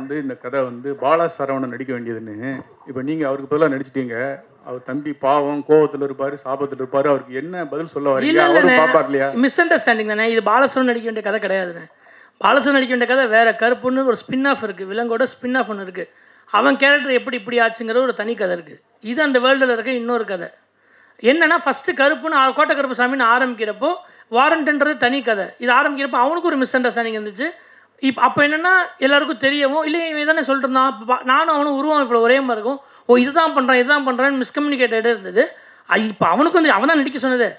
வந்து இந்த கதை வந்து பாலா சரவணன் நடிக்க வேண்டியதுன்னு இப்போ நீங்கள் அவருக்கு பதிலாக நடிச்சிட்டீங்க. அவர் தம்பி பாவம் கோவத்தில் இருப்பார், சாபத்தில் இருப்பார். அவருக்கு என்ன பதில் சொல்ல வரீங்க? அவரும் பாப்பார் இல்லையா? மிஸ் அண்டர்ஸ்டாண்டிங் தானே. இது பாலசரவணன் நடிக்க வேண்டிய கதை கிடையாதுண்ணே. பாலசரவணன் நடிக்க வேண்டிய கதை வேறு. கருப்புன்னு ஒரு ஸ்பின் ஆஃப் இருக்குது, விலங்கோட ஸ்பின் ஆஃப் ஒன்று இருக்குது. அவன் கேரக்டர் எப்படி இப்படி ஆச்சுங்கிற ஒரு தனி கதை இருக்குது. இது அந்த வேர்ல்டில் இருக்க இன்னொரு கதை. என்னென்னா ஃபஸ்ட்டு கருப்புன்னு கோட்டை கருப்பு சாமின்னு ஆரம்பிக்கிறப்போ வாரண்ட்ன்றது தனி கதை. இது ஆரம்பிக்கிறப்போ அவனுக்கு ஒரு மிஸ் அண்டர்ஸ்டாண்டிங் இருந்துச்சு. இப்போ அப்போ என்னென்னா எல்லாருக்கும் தெரியவும் இல்லை இவன் தானே சொல்லிட்டு இருந்தான். நானும் அவனும் உருவம் இப்போ ஒரே மாதிரி இருக்கும். ஓ இதுதான் பண்ணுறான்னு மிஸ்கம்யூனிகேட்டட் இருந்தது. இப்போ அவனுக்கும் வந்து அவன் தான் நடிக்க சொன்னதே.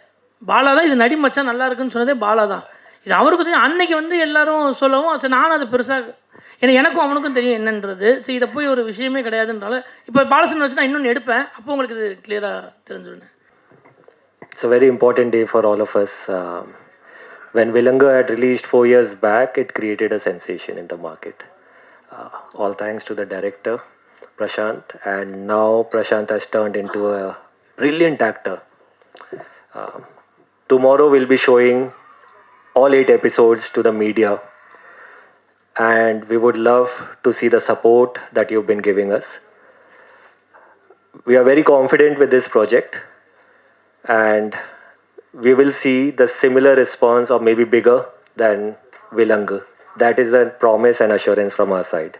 பாலா தான் இது நடி மச்சான் நல்லா இருக்குன்னு சொன்னதே பாலா தான். இது அவருக்கு தெரியும். அன்னைக்கு வந்து எல்லாரும் சொல்லவும் சரி நானும் அது பெருசாக ஏன்னா எனக்கும் அவனுக்கும் தெரியும் என்னன்றது. சரி இதை போய் ஒரு விஷயமே கிடையாதுன்றால இப்போ பாலசன் வச்சு நான் இன்னொன்று எடுப்பேன். அப்போ உங்களுக்கு இது கிளியராக தெரிஞ்சுடுவேன். It's a very important day for all of us. When Vilanga had released 4 years back, it created a sensation in the market. All thanks to the director, Prashant, and now Prashant has turned into a brilliant actor. Tomorrow we'll be showing all 8 episodes to the media, and we would love to see the support that you've been giving us. We are very confident with this project, and we will see the similar response or maybe bigger than Vilanga. That is a promise and assurance from our side.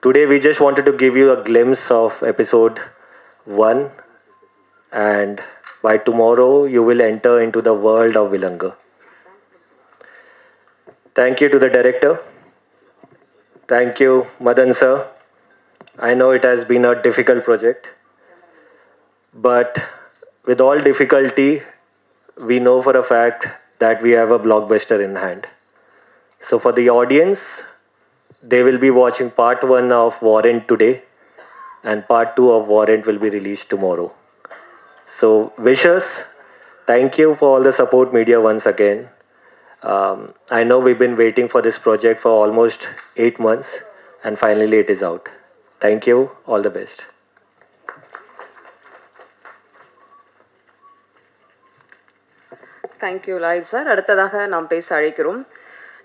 Today we just wanted to give you a glimpse of episode 1, and by tomorrow you will enter into the world of Vilanga. Thank you to the director. Thank you, Madan sir. I know it has been a difficult project, but with all difficulty, we know for a fact that we have a blockbuster in hand. So for the audience, they will be watching part 1 of Warrant today, and part 2 of Warrant will be released tomorrow. So wishers, thank you for all the support media once again. I know we've been waiting for this project for almost 8 months, and finally it is out. Thank you, all the best. Thank you Lloyd sir. அடுத்ததாக நாம் பேச அழைக்கிறோம்.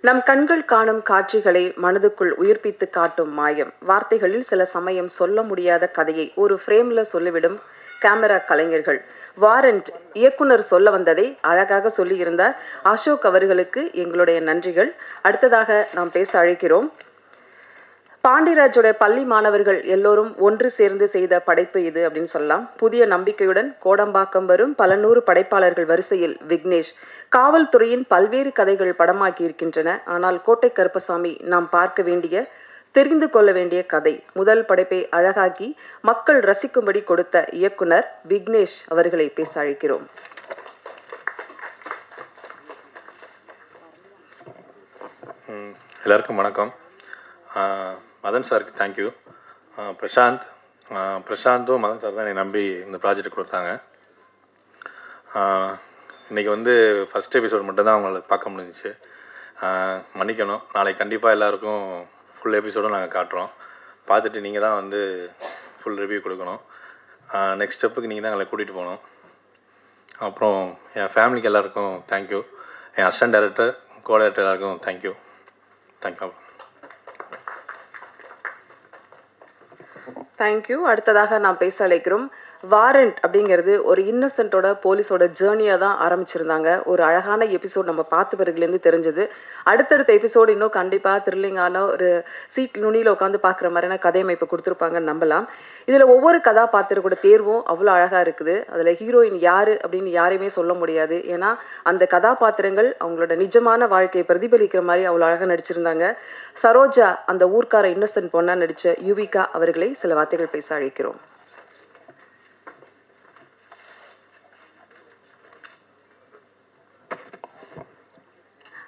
நம் கண்கள் காணும் காட்சிகளை மனதுக்குள் உயிர்ப்பித்து காட்டும் மாயம். வார்த்தைகளில் சில சமயம் சொல்ல முடியாத கதையை ஒரு ஃப்ரேமில் சொல்லிவிடும் கேமரா கலைஞர்கள். வாரண்ட் இயக்குனர் சொல்ல வந்ததை அழகாக சொல்லியிருந்தார். அசோக் அவர்களுக்கு எங்களுடைய நன்றிகள். அடுத்ததாக நாம் பேச அழைக்கிறோம். பாண்டியராஜோட பள்ளி மாணவர்கள் எல்லோரும் ஒன்று சேர்ந்து செய்த படைப்பு இது அப்படின்னு சொல்லலாம். புதிய நம்பிக்கையுடன் கோடம்பாக்கம் வரும் பல நூறு படைப்பாளர்கள் வரிசையில் விக்னேஷ். காவல்துறையின் பல்வேறு கதைகள் படமாக்கி இருக்கின்றன. ஆனால் கோட்டை கருப்பசாமி நாம் பார்க்க வேண்டிய தெரிந்து கொள்ள வேண்டிய கதை. முதல் படைப்பை அழகாக்கி மக்கள் ரசிக்கும்படி கொடுத்த இயக்குனர் விக்னேஷ் அவர்களை பேச அழைக்கிறோம். எல்லாருக்கும் வணக்கம். மதன் சாருக்கு தேங்க்யூ. பிரசாந்தும் மதன் சார் தான் என்னை நம்பி இந்த ப்ராஜெக்ட் கொடுத்தாங்க. இன்றைக்கி வந்து ஃபஸ்ட் எபிசோட் மட்டும்தான் அவங்கள பார்க்க முடிஞ்சிச்சு. மன்னிக்கணும். நாளைக்கு கண்டிப்பாக எல்லாேருக்கும் ஃபுல் எபிசோடும் நாங்கள் காட்டுறோம். பார்த்துட்டு நீங்கள் தான் வந்து ஃபுல் ரிவ்யூ கொடுக்கணும். நெக்ஸ்ட் ஸ்டெப்புக்கு நீங்கள் தான் எங்களை கூட்டிகிட்டு போகணும். அப்புறம் என் ஃபேமிலிக்கு எல்லாேருக்கும் தேங்க்யூ. என் அசிஸ்டன்ட் டைரக்டர், கோ டைரக்டர் எல்லாருக்கும் தேங்க்யூ. தேங்க்யூ. அடுத்ததாக நாம் பேச அழைக்கிறோம். வாரண்ட் அப்படிங்கிறது ஒரு இன்னசென்ட்டோட போலீஸோட ஜேர்னியாக தான் ஆரம்பிச்சிருந்தாங்க. ஒரு அழகான எபிசோட் நம்ம பார்த்து பிறகுலேருந்து தெரிஞ்சது. அடுத்தடுத்த எபிசோடு இன்னும் கண்டிப்பாக த்ரில்லிங்கான ஒரு சீட் நுனியில் உட்காந்து பார்க்குற மாதிரியான கதையமைப்பு கொடுத்துருப்பாங்கன்னு நம்பலாம். இதில் ஒவ்வொரு கதாபாத்திரக்கூட தேர்வும் அவ்வளோ அழகாக இருக்குது. அதில் ஹீரோயின் யார் அப்படின்னு யாரையுமே சொல்ல முடியாது. ஏன்னா அந்த கதாபாத்திரங்கள் அவங்களோட நிஜமான வாழ்க்கையை பிரதிபலிக்கிற மாதிரி அவ்வளோ அழகாக நடிச்சிருந்தாங்க. சரோஜா அந்த ஊர்க்கார இன்னசென்ட் பொண்ணாக நடித்த யுவிகா அவர்களை சில வார்த்தைகள் பேச அழைக்கிறோம்.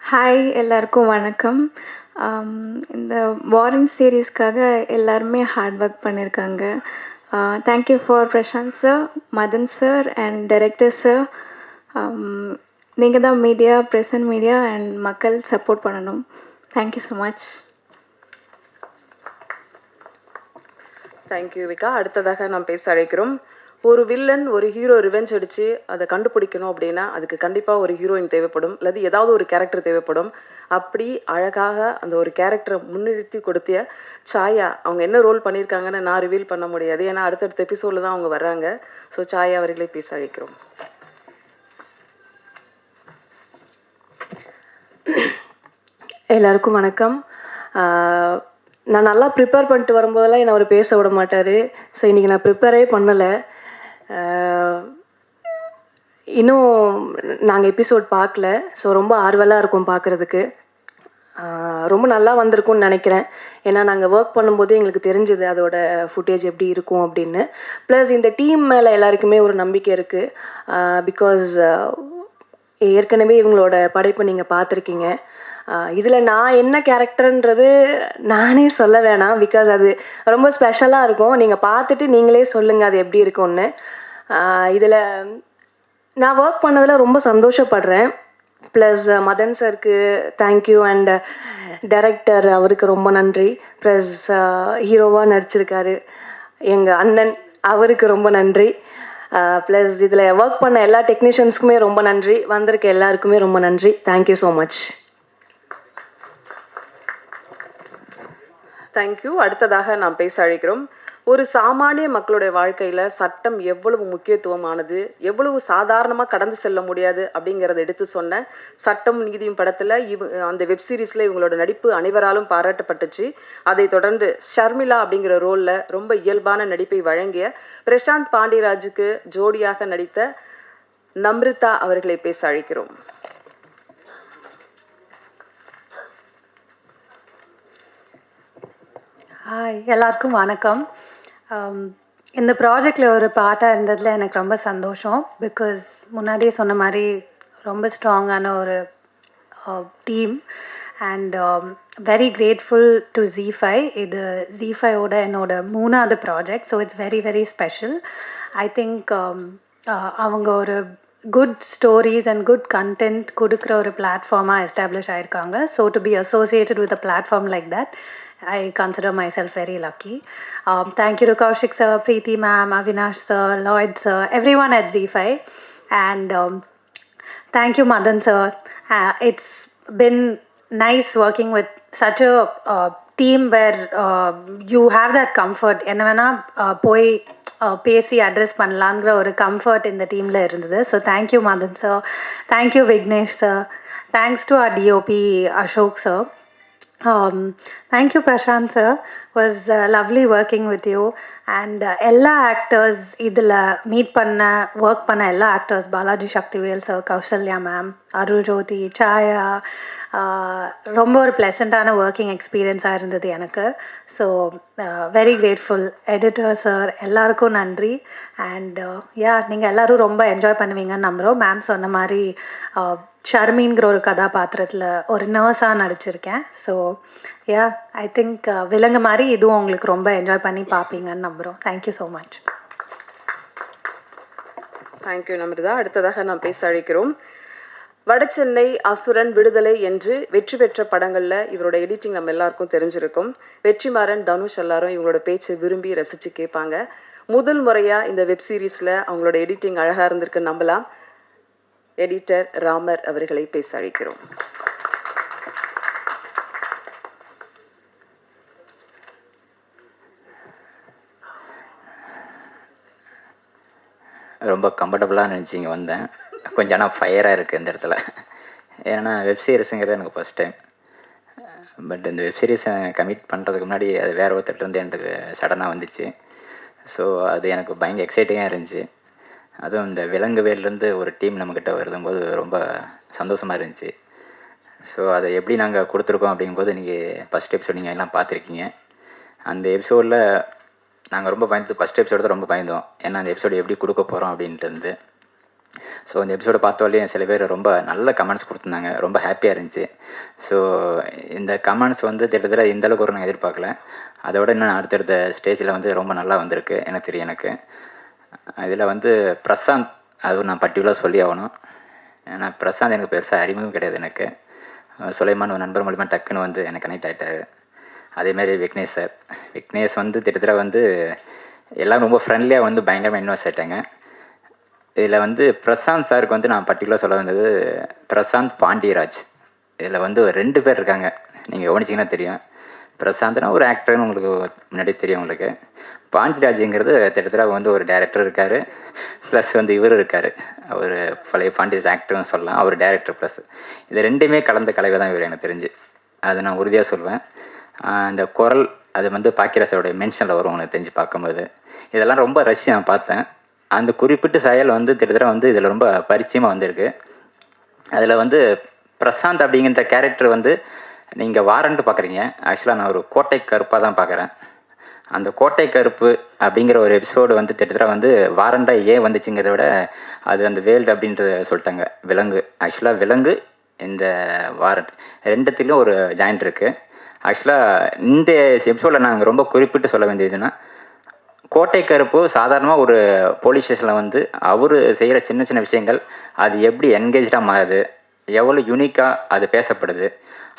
ஹாய், எல்லாருக்கும் வணக்கம். இந்த வாரண்ட் சீரீஸ்க்காக எல்லாருமே ஹார்ட் ஒர்க் பண்ணியிருக்காங்க. Thank you for Prashanth sir, Madan sir and director sir. நீங்கள் தான் மீடியா, ப்ரெசன்ட் மீடியா அண்ட் மக்கள் சப்போர்ட் பண்ணணும். Thank you so much. Thank you Vika. அடுத்ததாக நாம் பேச அழைக்கிறோம். ஒரு வில்லன் ஒரு ஹீரோ ரிவெஞ்ச் அடித்து அதை கண்டுபிடிக்கணும் அப்படின்னா அதுக்கு கண்டிப்பாக ஒரு ஹீரோயின் தேவைப்படும், அல்லது ஏதாவது ஒரு கேரக்டர் தேவைப்படும். அப்படி அழகாக அந்த ஒரு கேரக்டரை முன்னிறுத்தி கொடுத்த சாயா, அவங்க என்ன ரோல் பண்ணியிருக்காங்கன்னு நான் ரிவீல் பண்ண முடியாது, ஏன்னா அடுத்தடுத்த எபிசோடில் தான் அவங்க வர்றாங்க. ஸோ சாயா அவர்களை பேச அழைக்கிறோம். எல்லாருக்கும் வணக்கம். நான் நல்லா ப்ரிப்பேர் பண்ணிட்டு வரும்போதெல்லாம் என்னை அவர் பேச விட மாட்டார். ஸோ இன்றைக்கி நான் ப்ரிப்பேரே பண்ணலை. இன்னும் நாங்கள் எபிசோட் பார்க்கல. ஸோ ரொம்ப ஆர்வலாக இருக்கும் பார்க்குறதுக்கு. ரொம்ப நல்லா வந்திருக்கும்னு நினைக்கிறேன். ஏன்னா நாங்கள் ஒர்க் பண்ணும்போது எங்களுக்கு தெரிஞ்சது அதோட ஃபுட்டேஜ் எப்படி இருக்கும் அப்படின்னு. ப்ளஸ் இந்த டீம் மேலே எல்லாருக்குமே ஒரு நம்பிக்கை இருக்குது. பிகாஸ் ஏற்கனவே இவங்களோட படைப்பை நீங்கள் பார்த்துருக்கீங்க. இதில் நான் என்ன கேரக்டர்ன்றது நானே சொல்ல வேணாம், பிகாஸ் அது ரொம்ப ஸ்பெஷலாக இருக்கும். நீங்கள் பார்த்துட்டு நீங்களே சொல்லுங்கள் அது எப்படி இருக்கும்னு. இதில் நான் ஒர்க் பண்ணதில் ரொம்ப சந்தோஷப்படுறேன். ப்ளஸ் மதன் சாருக்கு தேங்க்யூ, அண்ட் டைரக்டர் அவருக்கு ரொம்ப நன்றி. ப்ளஸ் ஹீரோவாக நடிச்சிருக்காரு எங்கள் அண்ணன், அவருக்கு ரொம்ப நன்றி. ப்ளஸ் இதில் ஒர்க் பண்ண எல்லா டெக்னீஷியன்ஸ்க்குமே ரொம்ப நன்றி. வந்திருக்க எல்லாருக்குமே ரொம்ப நன்றி. Thank you so much. தேங்க்யூ. அடுத்ததாக நாம் பேச அழைக்கிறோம். ஒரு சாமானிய மக்களுடைய வாழ்க்கையில் சட்டம் எவ்வளவு முக்கியத்துவமானது, எவ்வளவு சாதாரணமாக கடந்து செல்ல முடியாது அப்படிங்கிறத எடுத்து சொன்ன சட்டம் நீதியும் படத்தில் அந்த வெப்சீரிஸில் இவங்களோட நடிப்பு அனைவராலும் பாராட்டப்பட்டுச்சு. அதை தொடர்ந்து ஷர்மிளா அப்படிங்கிற ரோலில் ரொம்ப இயல்பான நடிப்பை வழங்கிய பிரசாந்த் பாண்டியராஜுக்கு ஜோடியாக நடித்த நம்ரிதா அவர்களை பேச அழைக்கிறோம். ஹாய், எல்லாருக்கும் வணக்கம். இந்த ப்ராஜெக்டில் ஒரு பார்ட்டாக இருந்ததில் எனக்கு ரொம்ப சந்தோஷம். பிகாஸ் முன்னாடியே சொன்ன மாதிரி ரொம்ப ஸ்ட்ராங்கான ஒரு team. And very grateful to ZEE5. இது ZEE5ஓட என்னோட 3வது project. So it's very very special. I think அவங்க ஒரு good stories and good content கொடுக்குற ஒரு பிளாட்ஃபார்மாக எஸ்டாப்ளிஷ் ஆகிருக்காங்க. So to be associated with a platform like that, I consider myself very lucky. Thank you to Kaushik sir, Preeti ma'am, Avinash sir, Lloyd sir, everyone at ZEE5. And thank you Madan sir. It's been nice working with such a team where you have that comfort. என்ன வேணால் போய் பேசி address பண்ணலாங்கிற ஒரு comfort இந்த டீமில் இருந்தது. So thank you Madan sir, thank you Vignesh sir, thanks to our DOP Ashok sir. Thank you Prashant sir, was lovely working with you. And எல்லா actors இதில் மீட் பண்ண ஒர்க் பண்ண எல்லா actors, Balaji Sakthivel sir, Kausalya ma'am, Arul Jothi, Saya, ரொம்ப ஒரு ப்ளசண்ட்டான ஒர்க்கிங் எக்ஸ்பீரியன்ஸாக இருந்தது எனக்கு. So very grateful. Editor sir, எல்லாருக்கும் நன்றி. அண்ட் நீங்கள் எல்லோரும் ரொம்ப என்ஜாய் பண்ணுவீங்கன்னு நம்புகிறோம். மேம் சொன்ன மாதிரி ஷர்மின்கிற ஒரு கதாபாத்திரத்தில் ஒரு நர்ஸாக நடிச்சிருக்கேன். ஸோ ஐ திங்க் விலங்கு மாதிரி இதுவும் உங்களுக்கு ரொம்ப என்ஜாய் பண்ணி பார்ப்பீங்கன்னு நம்புகிறோம். Thank you so much. Thank you Namrita. அடுத்ததாக நாம் பேச அழைக்கிறோம். வடசென்னை, அசுரன், விடுதலை என்று வெற்றி பெற்ற படங்களில் இவரோட எடிட்டிங் நம்ம எல்லாருக்கும் தெரிஞ்சிருக்கும். வெற்றிமாறன், தனுஷ் எல்லாரும் இவங்களோட பேச்சை விரும்பி ரசித்து கேட்பாங்க. முதல் முறையாக இந்த வெப் சீரிஸில் அவங்களோட எடிட்டிங் அழகாக இருந்திருக்கு நம்பலாம். எடிட்டர் ராமர் அவர்களை பேச அழைக்கிறோம். ரொம்ப கம்ஃபர்டபுளாக நினச்சிங்க வந்தேன். கொஞ்சம் ஆனால் ஃபயராக இருக்குது இந்த இடத்துல. ஏன்னா வெப் சீரிஸுங்கிறது எனக்கு ஃபஸ்ட் டைம். பட் இந்த வெப் சீரிஸை கமிட் பண்ணுறதுக்கு முன்னாடி அது வேறு ஒருத்தர்லேருந்து எனக்கு சடனாக வந்துச்சு. ஸோ அது எனக்கு பயங்கர எக்ஸைட்டிங்காக இருந்துச்சு. அதுவும் இந்த விலங்குவேலேருந்து ஒரு டீம் நம்மக்கிட்ட வருதும்போது ரொம்ப சந்தோஷமாக இருந்துச்சு. ஸோ அதை எப்படி நாங்கள் கொடுத்துருக்கோம் அப்படிங்கும்போது நீங்கள் ஃபஸ்ட் எபிசோட் நீங்கள் எல்லாம் பார்த்துருக்கீங்க. அந்த எபிசோடில் நாங்கள் ரொம்ப பயந்து ஃபஸ்ட் எபிசோடு தான் ரொம்ப பயந்தோம். ஏன்னா அந்த எபிசோடு எப்படி கொடுக்க போகிறோம் அப்படின்ட்டு இருந்து. ஸோ இந்த எபிசோடை பார்த்தாலேயும் சில பேர் ரொம்ப நல்ல கமெண்ட்ஸ் கொடுத்துருந்தாங்க. ரொம்ப ஹாப்பியாக இருந்துச்சு. ஸோ இந்த கமெண்ட்ஸ் வந்து திட்டத்தட்ட இந்தளவுக்கு ஒரு நான் எதிர்பார்க்கல. அதோட இன்னும் அடுத்தடுத்த ஸ்டேஜில் வந்து ரொம்ப நல்லா வந்திருக்கு எனக்கு தெரியும். எனக்கு இதில் வந்து பிரசாந்த், அது நான் பர்டிகுலராக சொல்லி ஆகணும். ஏன்னா பிரசாந்த் எனக்கு பெருசாக அறிமுகம் கிடையாது. எனக்கு சுலைமான் ஒரு நண்பர் மூலிமா டக்குன்னு வந்து எனக்கு கனெக்ட் ஆகிட்டார். அதேமாதிரி விக்னேஷ் சார், விக்னேஷ் வந்து திட்டத்தட்ட வந்து எல்லோரும் ரொம்ப ஃப்ரெண்ட்லியாக வந்து பயங்கரமாக இன்வெஸ்ட் ஆகிட்டாங்க. இதில் வந்து பிரசாந்த் சாருக்கு வந்து நான் பர்டிகுலராக சொல்ல வந்தது பிரசாந்த் பாண்டியராஜ். இதில் வந்து 2 பேர் இருக்காங்க, நீங்கள் கவனிச்சிங்கன்னா தெரியும். பிரசாந்த்னா ஒரு ஆக்டர்னு உங்களுக்கு முன்னாடி தெரியும் உங்களுக்கு. பாண்டியராஜுங்கிறது கிட்டத்தட்ட வந்து ஒரு டேரக்டர் இருக்கார், ப்ளஸ் வந்து இவர் இருக்கார், அவர் பழைய பாண்டியராஜ் ஆக்டர்னு சொல்லலாம், அவர் டேரக்டர் ப்ளஸ். இது 2மே கலந்த கலவை தான் இவர் எனக்கு தெரிஞ்சு, அது நான் உறுதியாக சொல்வேன். இந்த குரல் அது வந்து பாக்கியராஜோடைய மென்ஷனில் வரும் எனக்கு தெரிஞ்சு பார்க்கும்போது. இதெல்லாம் ரொம்ப ரசித்து நான் பார்த்தேன். அந்த குறிப்பிட்ட செயல் வந்து கிட்டத்தட்ட வந்து இதில் ரொம்ப பரிச்சயமாக வந்திருக்கு. அதில் வந்து பிரசாந்த் அப்படிங்கிற கேரக்டர் வந்து நீங்கள் வாரண்ட் பார்க்குறீங்க, ஆக்சுவலாக நான் ஒரு கோட்டை கருப்பாக தான் பார்க்குறேன். அந்த கோட்டை கருப்பு அப்படிங்கிற ஒரு எபிசோடு வந்து கிட்டத்தட்ட வந்து வாரண்டாக ஏன் வந்துச்சுங்கிறத விட அது அந்த வேல்டு அப்படின்றத சொல்லிட்டாங்க. விலங்கு, ஆக்சுவலாக விலங்கு இந்த வாரண்ட் 2த்துலேயும் ஒரு ஜாயிண்ட் இருக்குது. ஆக்சுவலாக இந்த எபிசோடில் நாங்கள் ரொம்ப குறிப்பிட்டு சொல்ல வேண்டியதுன்னா, கோட்டை கருப்பு சாதாரணமாக ஒரு போலீஸ் ஸ்டேஷனில் வந்து அவர் செய்கிற சின்ன சின்ன விஷயங்கள் அது எப்படி என்கேஜாக மாறுது, எவ்வளோ யூனிக்காக அது பேசப்படுது,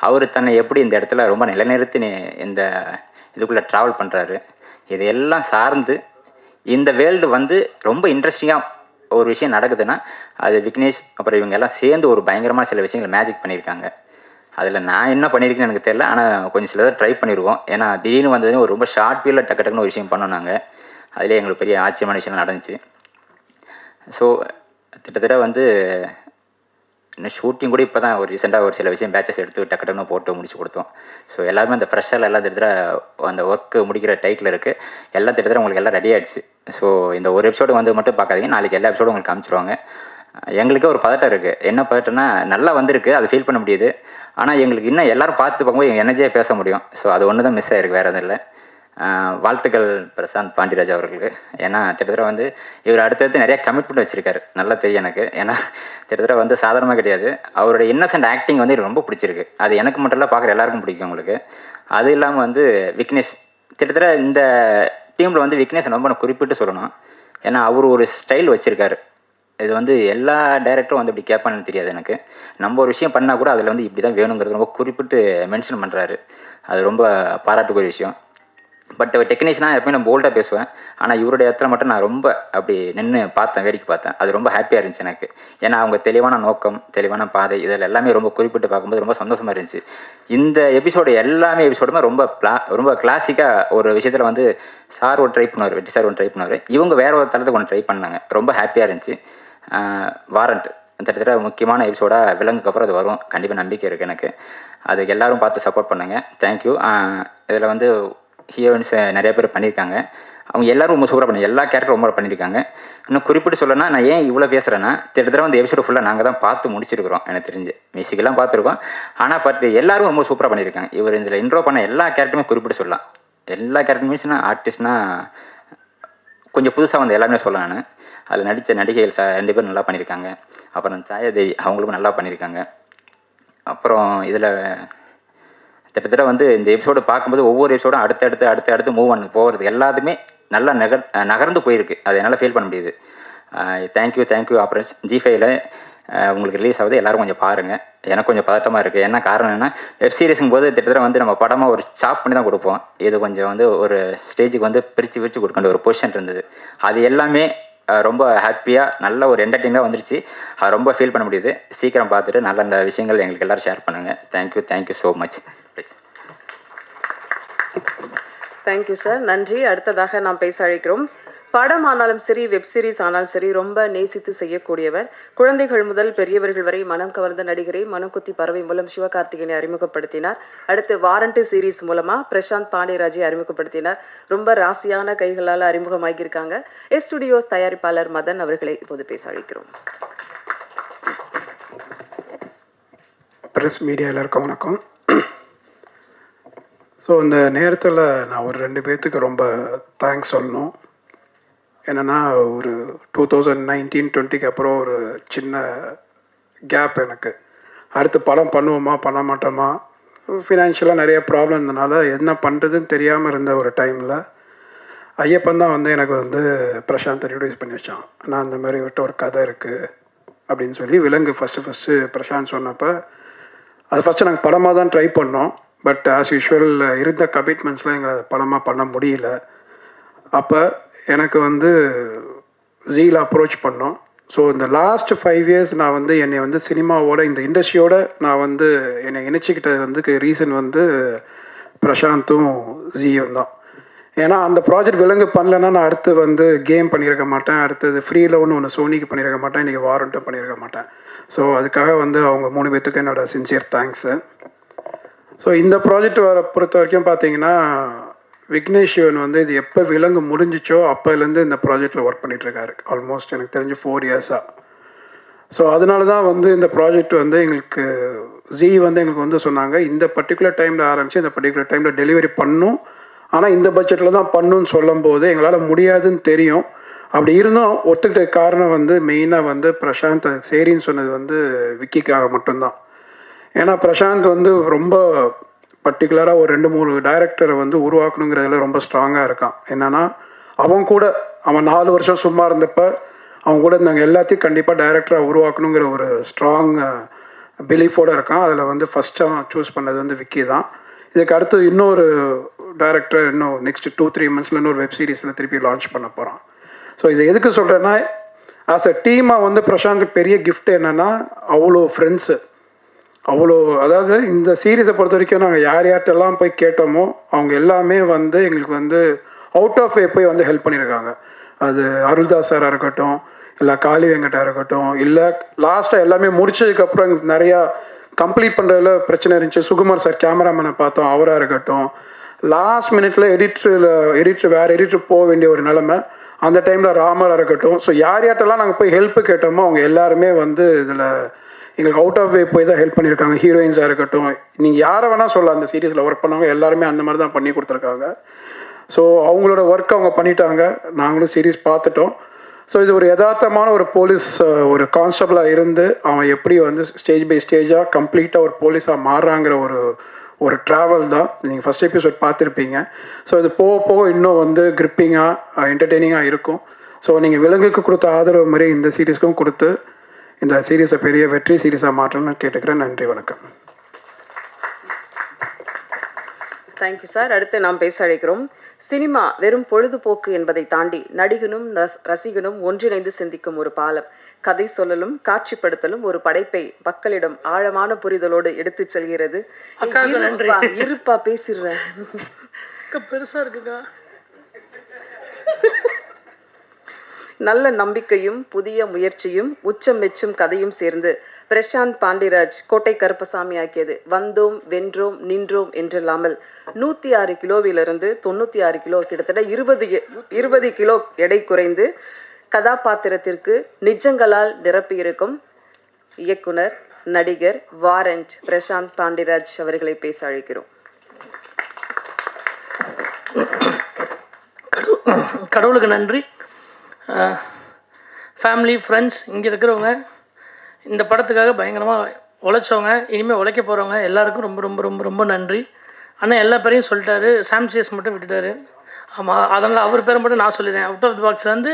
அவர் தன்னை எப்படி இந்த இடத்துல ரொம்ப நிலைநிறுத்தி இந்த இதுக்குள்ளே ட்ராவல் பண்ணுறாரு, இதையெல்லாம் சார்ந்து இந்த வேர்ல்டு வந்து ரொம்ப இன்ட்ரெஸ்டிங்காக ஒரு விஷயம் நடக்குதுன்னா அது விக்னேஷ் அப்புறம் இவங்க எல்லாம் சேர்ந்து ஒரு பயங்கரமாக சில விஷயங்கள் மேஜிக் பண்ணியிருக்காங்க. அதில் நான் என்ன பண்ணியிருக்கேன்னு எனக்கு தெரியல, ஆனால் கொஞ்சம் சிலதை ட்ரை பண்ணிடுவோம். ஏன்னா திடீர்னு வந்தது ஒரு ரொம்ப ஷார்ட் பீரியடில் டக்கு டக்குன்னு ஒரு விஷயம் பண்ணோம் நாங்கள். அதிலே எங்களுக்கு பெரிய ஆச்சரியமான விஷயம் நடந்துச்சு. ஸோ கிட்டத்தட்ட வந்து இன்னும் ஷூட்டிங் கூட இப்போ தான் ஒரு ரீசெண்டாக ஒரு சில விஷயம் பேச்சஸ் எடுத்து டக்கு டக்குன்னு போட்டு முடிச்சு கொடுத்தோம். ஸோ எல்லாருமே அந்த ப்ரெஷரில் எல்லாம் திட்டத்தட்ட அந்த ஒர்க்கு முடிக்கிற டைட்டில் இருக்குது, எல்லாம் திட்டத்தட்ட உங்களுக்கு எல்லாம் ரெடி ஆகிடுச்சு. ஸோ இந்த ஒரு எபிசோடு வந்து மட்டும் பார்க்காதீங்க, நாளைக்கு எல்லா எபிசோடும் உங்களுக்கு காமிச்சிருவாங்க. எங்களுக்கே ஒரு பதட்டம் இருக்குது. என்ன பதட்டம்னா, நல்லா வந்திருக்கு, அதை ஃபீல் பண்ண முடியுது, ஆனால் எங்களுக்கு இன்னும் எல்லோரும் பார்த்து பார்க்கும்போது எங்கள் எனர்ஜியாக பேச முடியும். ஸோ அது ஒன்று தான் மிஸ் ஆகிருக்கு, வேறு எதுவும் இல்லை. வாழ்த்துக்கள் பிரசாந்த் பாண்டியராஜ் அவர்களுக்கு. ஏன்னா கிட்டத்தட்ட வந்து இவர் அடுத்தடுத்து நிறைய கமிட்மெண்ட் வச்சுருக்காரு, நல்லா தெரியும் எனக்கு. ஏன்னா கிட்டத்தட்ட வந்து சாதாரணமாக கிடையாது. அவருடைய இன்னசென்ட் ஆக்டிங் வந்து எனக்கு ரொம்ப பிடிச்சிருக்கு. அது எனக்கு மட்டும் இல்லை, பார்க்குற எல்லாருக்கும் பிடிக்கும் உங்களுக்கு. அது இல்லாமல் வந்து விக்னேஷ், கிட்டத்தட்ட இந்த டீமில் வந்து விக்னேஷ் ரொம்ப நான் குறிப்பிட்டு சொல்லணும். ஏன்னா அவர் ஒரு ஸ்டைல் வச்சுருக்காரு. இது வந்து எல்லா டைரக்டரும் வந்து இப்படி கேட்பான்னு தெரியாது எனக்கு. நம்ம ஒரு விஷயம் பண்ணால் கூட அதில் வந்து இப்படி தான் வேணுங்கிறது ரொம்ப குறிப்பிட்டு மென்ஷன் பண்ணுறாரு. அது ரொம்ப பாராட்டுக்குரிய விஷயம். பட் டெக்னீஷியனாக எப்பயும் நான் போல்டாக பேசுவேன், ஆனால் இவருடைய இடத்துல மட்டும் நான் ரொம்ப அப்படி நின்று பார்த்தேன், வேடிக்கை பார்த்தேன். அது ரொம்ப ஹாப்பியாக இருந்துச்சு எனக்கு. ஏன்னா அவங்க தெளிவான நோக்கம், தெளிவான பாதை, இதில் எல்லாமே ரொம்ப குறிப்பிட்டு பார்க்கும்போது ரொம்ப சந்தோஷமாக இருந்துச்சு. இந்த எபிசோடுமே ரொம்ப கிளாசிக்காக ஒரு விஷயத்தில் வந்து சார் ஒரு ட்ரை பண்ணுவார், வெற்றி சார் ஒன்று ட்ரை பண்ணுவார், இவங்க வேற ஒரு தளத்துக்கு ஒன்று ட்ரை பண்ணாங்க. ரொம்ப ஹாப்பியாக இருந்துச்சு. வாரண்ட் கிட்டத்தட்ட முக்கியமான எபிசோடாக விலங்குக்கு அப்புறம் அது வரும், கண்டிப்பாக நம்பிக்கை இருக்குது எனக்கு. அதுக்கு எல்லோரும் பார்த்து சப்போர்ட் பண்ணுங்கள். தேங்க்யூ. இதில் வந்து ஹீரோயின்ஸ் நிறைய பேர் பண்ணியிருக்காங்க, அவங்க எல்லோரும் ரொம்ப சூப்பராக எல்லா கேரக்டரும் ரொம்ப பண்ணியிருக்காங்க. இன்னும் குறிப்பிட்டு சொல்லணும்னா, நான் ஏன் இவ்வளோ பேசுகிறேன்னா, கிட்டத்தட்ட வந்து எபிசோடு ஃபுல்லாக நாங்கள் தான் பார்த்து முடிச்சிருக்கிறோம் எனக்கு தெரிஞ்சு. மியூசிக்கெல்லாம் பார்த்துருக்கோம், ஆனால் எல்லோரும் ரொம்ப சூப்பராக பண்ணியிருக்காங்க. இவர் இதில் இன்ட்ரோ பண்ண எல்லா கேரக்டருமே குறிப்பிட்டு சொல்லலாம். எல்லா கேரக்டர் மீன்ஸ்னா ஆர்டிஸ்ட்னா கொஞ்சம் புதுசாக வந்து எல்லாமே சொல்லலாம். நான் அதில் நடித்த நடிகைகள் 2 பேரும் நல்லா பண்ணியிருக்காங்க. அப்புறம் சாயாதேவி அவங்களுக்கும் நல்லா பண்ணியிருக்காங்க. அப்புறம் இதில் கிட்டத்தட்ட வந்து இந்த எபிசோடு பார்க்கும்போது ஒவ்வொரு எபிசோடும் அடுத்தடுத்து மூவ் பண்ண போகிறது எல்லாத்துமே நல்லா நகர்ந்து போயிருக்கு. அதை என்னால் ஃபீல் பண்ண முடியுது. தேங்க்யூ ஆப்ரேஷ் G5ல உங்களுக்கு ரிலீஸ் ஆகுது, எல்லோரும் கொஞ்சம் பாருங்கள். எனக்கு கொஞ்சம் பதட்டமாக இருக்குது. என்ன காரணம் என்ன, வெப் சீரிஸுங்கும் போது கிட்டத்தட்ட வந்து நம்ம படமாக ஒரு சாப் பண்ணி தான் கொடுப்போம். இது கொஞ்சம் வந்து ஒரு ஸ்டேஜுக்கு வந்து பிரித்து கொடுக்க ஒரு பொசிஷன் இருந்தது. அது எல்லாமே ரொம்ப ஹாப்பியாக நல்ல ஒரு என்டர்டெயினாக வந்துருச்சு. அது ரொம்ப ஃபீல் பண்ண முடியுது. சீக்கிரம் பார்த்துட்டு நல்ல அந்த விஷயங்கள் எங்களுக்கு எல்லோரும் ஷேர் பண்ணுங்கள். Thank you so much. Please. Thank you sir, நன்றி. அடுத்ததாக நாம் பேச அழைக்கிறோம். படம் ஆனாலும் சரி, வெப் சீரிஸ் ஆனாலும் சரி, ரொம்ப நேசித்து செய்யக்கூடியவர். குழந்தைகள் முதல் பெரியவர்கள் வரை மனம் கவர்ந்த நடிகரை மனக்குத்தி பறவை மூலம் சிவகார்த்திகேயனை அறிமுகப்படுத்தினார். அடுத்து வாரண்ட் சீரீஸ் மூலமா பிரசாந்த் பாண்டியராஜை அறிமுகப்படுத்தினார். ரொம்ப ராசியான கைகளால் அறிமுகமாகியிருக்காங்க. ஸ்டுடியோஸ் தயாரிப்பாளர் மதன் அவர்களை இப்போது பேச அழைக்கிறோம். ப்ரெஸ் மீடியா எல்லாருக்கும் வணக்கம். ஸோ இந்த நேரத்தில் நான் ஒரு 2 பேர்த்துக்கு ரொம்ப தேங்க்ஸ் சொல்லணும். என்னென்னா, ஒரு 2019-20க்கு அப்புறம் ஒரு சின்ன கேப் எனக்கு. அடுத்து படம் பண்ணுவோமா பண்ண மாட்டோமா, ஃபினான்ஷியலாக நிறைய ப்ராப்ளம் இருந்தனால என்ன பண்ணுறதுன்னு தெரியாமல் இருந்த ஒரு டைமில் ஐயப்பன் தான் வந்து எனக்கு வந்து பிரசாந்த் இன்ட்ரடியூஸ் பண்ணி வச்சான். நான் அந்த மாதிரி விட்ட ஒரு கதை இருக்குது அப்படின்னு சொல்லி விலங்கு ஃபஸ்ட்டு பிரசாந்த் சொன்னப்போ அது ஃபஸ்ட்டு நாங்கள் படமாக தான் ட்ரை பண்ணோம். பட் ஆஸ் யூஷுவல் இருந்த கமிட்மெண்ட்ஸ்லாம் எங்களை படமாக பண்ண முடியல. அப்போ எனக்கு வந்து ஜீல அப்ரோச் பண்ணோம். ஸோ இந்த லாஸ்ட் 5 இயர்ஸ் நான் வந்து என்னை வந்து சினிமாவோட இந்த இண்டஸ்ட்ரியோட நான் வந்து என்னை இணைச்சிக்கிட்டது வந்து ரீசன் வந்து பிரசாந்தும் ஜீயும் தான். ஏன்னா அந்த ப்ராஜெக்ட் விலங்கு பண்ணலன்னா நான் அடுத்து வந்து கேம் பண்ணியிருக்க மாட்டேன், அடுத்தது ஃப்ரீயில் ஒன்று வாரண்ட்டும் பண்ணியிருக்க மாட்டேன், இன்றைக்கி வாரண்ட்டும் பண்ணியிருக்க மாட்டேன். ஸோ அதுக்காக வந்து அவங்க 3 பேர்த்துக்கு என்னோடய சின்சியர் தேங்க்ஸு. ஸோ இந்த ப்ராஜெக்ட் பொறுத்த வரைக்கும் பார்த்தீங்கன்னா விக்னேஷ் சிவன் வந்து இது எப்போ விலங்கு முடிஞ்சிச்சோ அப்போலேருந்து இந்த ப்ராஜெக்டில் ஒர்க் பண்ணிகிட்ருக்காரு. ஆல்மோஸ்ட் எனக்கு தெரிஞ்சு 4 இயர்ஸாக. ஸோ அதனால தான் வந்து இந்த ப்ராஜெக்ட் வந்து எங்களுக்கு ஜீ வந்து எங்களுக்கு வந்து சொன்னாங்க, இந்த பர்டிகுலர் டைமில் ஆரம்பித்து இந்த பர்டிகுலர் டைமில் டெலிவரி பண்ணும், ஆனால் இந்த பட்ஜெட்டில் தான் பண்ணுன்னு சொல்லும்போது எங்களால் முடியாதுன்னு தெரியும். அப்படி இருந்தும் ஒத்துக்கிட்ட காரணம் வந்து மெயினாக வந்து பிரசாந்த் சரின்னு சொன்னது வந்து விக்கிக்காக மட்டும்தான். ஏன்னா பிரசாந்த் வந்து ரொம்ப பர்டிகுலராக ஒரு 2-3 டைரக்டரை வந்து உருவாக்கணுங்கிறதுல ரொம்ப ஸ்ட்ராங்காக இருக்கான். என்னென்னா அவன் 4 வருஷம் சும்மா இருந்தப்போ அவங்க கூட இருந்தாங்க எல்லாத்தையும் கண்டிப்பாக டைரக்டராக உருவாக்கணுங்கிற ஒரு ஸ்ட்ராங் பிலீஃபோடு இருக்கான். அதில் வந்து ஃபஸ்ட்டு அவன் சூஸ் பண்ணது வந்து விக்கி தான். இதுக்கு அடுத்து இன்னொரு டைரக்டர் இன்னும் நெக்ஸ்ட் 2-3 மந்த்ஸில் இன்னொரு வெப் சீரிஸில் திருப்பி லான்ச் பண்ண போகிறான். ஸோ இதை எதுக்கு சொல்கிறேன்னா ஆஸ் அ டீமாக வந்து பிரசாந்துக்கு பெரிய கிஃப்ட் என்னென்னா அவ்வளோ ஃப்ரெண்ட்ஸு, அவ்வளோ, அதாவது இந்த சீரீஸை பொறுத்த வரைக்கும் நாங்கள் யார்கிட்டெல்லாம் போய் கேட்டோமோ அவங்க எல்லாமே வந்து எங்களுக்கு வந்து அவுட் ஆஃப் வே போய் வந்து ஹெல்ப் பண்ணியிருக்காங்க. அது அருள்தாஸ் சாராக இருக்கட்டும், இல்லை காளி வெங்கட்டா இருக்கட்டும், இல்லை லாஸ்ட்டாக எல்லாமே முடிச்சதுக்கப்புறம் எங்களுக்கு நிறையா கம்ப்ளீட் பண்ணுறதுல பிரச்சனை இருந்துச்சு. சுகுமார் சார் கேமராமேனை பார்த்தோம், அவராக இருக்கட்டும். லாஸ்ட் மினிட்ல எடிட்டர் வேறு எடிட்டர் போக வேண்டிய ஒரு நிலமை, அந்த டைமில் ராமராக இருக்கட்டும். ஸோ யார்கிட்டெல்லாம் நாங்கள் போய் ஹெல்ப்பு கேட்டோமோ அவங்க எல்லாருமே வந்து இதில் எங்களுக்கு அவுட் ஆஃப் வே போய் தான் ஹெல்ப் பண்ணியிருக்காங்க. ஹீரோயின்ஸாக இருக்கட்டும், நீங்கள் யாரை வேணால் சொல்லலாம் அந்த சீரீஸில் ஒர்க் பண்ணவங்க எல்லாருமே அந்த மாதிரி தான் பண்ணி கொடுத்துருக்காங்க. ஸோ அவங்களோட ஒர்க் அவங்க பண்ணிட்டாங்க, நாங்களும் சீரீஸ் பார்த்துட்டோம். ஸோ இது ஒரு யதார்த்தமான ஒரு போலீஸ் ஒரு கான்ஸ்டபிளாக இருந்து அவன் எப்படி வந்து ஸ்டேஜ் பை ஸ்டேஜாக கம்ப்ளீட்டாக ஒரு போலீஸாக மாறுறாங்கிற ஒரு ட்ராவல் தான். நீங்கள் ஃபஸ்ட் எபிசோட் பார்த்துருப்பீங்க. ஸோ இது போக போக இன்னும் வந்து கிரிப்பிங்காக என்டர்டெய்னிங்காக இருக்கும். ஸோ நீங்கள் விலங்குக்கு கொடுத்த ஆதரவு மாதிரி இந்த சீரீஸ்க்கும் கொடுத்து இந்த சீரீஸை பெரிய வெற்றி சீரீஸாக மாற்றணும்னு கேட்டுக்கிறேன். நன்றி, வணக்கம். Thank you sir. அடுத்து நாம் பேச அழைக்கிறோம். சினிமா வெறும் பொழுதுபோக்கு என்பதை தாண்டி நடிகனும் ரசிகனும் ஒன்றிணைந்து சிந்திக்கும் ஒரு பாலம். கதை சொல்லலும் காட்சிப்படுத்தலும் ஒரு படைப்பை மக்களிடம் ஆழமான புரிதலோடு எடுத்து செல்கிறது. இருப்பா பேசிடுறேன், பெருசா இருக்குக்கா. நல்ல நம்பிக்கையும் புதிய முயற்சியும் உச்சம் மெச்சும் கதையும் சேர்ந்து பிரசாந்த் பாண்டிராஜ் கோட்டை கருப்பசாமி ஆக்கியது வந்தோம் வென்றோம் நின்றோம் என்றில்லாமல் 106 கிலோவிலிருந்து 96 கிலோ, கிட்டத்தட்ட 20 கிலோ எடை குறைந்து கதாபாத்திரத்திற்கு நிஜங்களால் நிரப்பியிருக்கும் இயக்குனர் நடிகர் வாரண்ட் பிரசாந்த் பாண்டிராஜ் அவர்களை பேச அழைக்கிறோம். கடவுளுக்கு நன்றி. ஃபேமிலி ஃப்ரெண்ட்ஸ் இங்கே இருக்கிறவங்க, இந்த படத்துக்காக பயங்கரமாக உழைச்சவங்க, இனிமேல் உழைக்க போகிறவங்க எல்லாருக்கும் ரொம்ப ரொம்ப ரொம்ப ரொம்ப நன்றி. ஆனால் எல்லா பேரையும் சொல்லிட்டாரு, சாம்சியஸ் மட்டும் விட்டுட்டாரு. ஆமாம், அதனால் அவர் பேரை மட்டும் நான் சொல்லிடுறேன். அவுட் ஆஃப் தி பாக்ஸ் வந்து